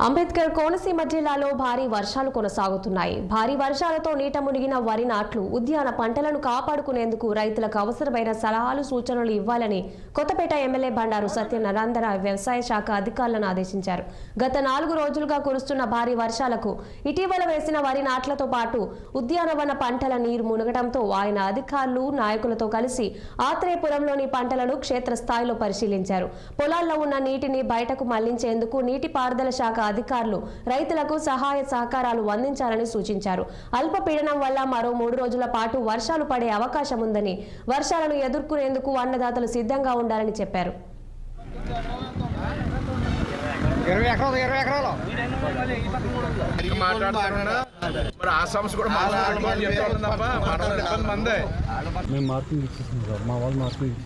అంబేద్కర్ కోనసీమ జిల్లాలో భారీ వర్షాలు కొనసాగుతున్నాయి. భారీ వర్షాలతో నీట మునిగిన వరి నాట్లు, ఉద్యాన పంటలను కాపాడుకునేందుకు రైతులకు అవసరమైన సలహాలు, సూచనలు ఇవ్వాలని కొత్తపేట ఎమ్మెల్యే బండారు సత్యనారాయణ వ్యవసాయ శాఖ అధికారులను ఆదేశించారు. గత 4 రోజులుగా కురుస్తున్న భారీ వర్షాలకు ఇటీవల వేసిన వరి నాట్లతో పాటు ఉద్యానవన పంటల నీరు మునగడంతో ఆయన అధికారులు, నాయకులతో కలిసి ఆత్రేయపురంలోని పంటలను క్షేత్రస్థాయిలో పరిశీలించారు. పొలాల్లో ఉన్న నీటిని బయటకు మళ్లించేందుకు నీటిపారుదల శాఖ అధికారులు రైతులకు సహాయ సహకారాలు అందించాలని సూచించారు. అల్పపీడనం వల్ల మరో 3 రోజుల పాటు వర్షాలు పడే అవకాశం ఉందని, వర్షాలను ఎదుర్కొనేందుకు అన్నదాతలు సిద్ధంగా ఉండాలని చెప్పారు. మేము మార్కింగ్ ఇచ్చేసాం సార్, మా వాళ్ళు మార్కింగ్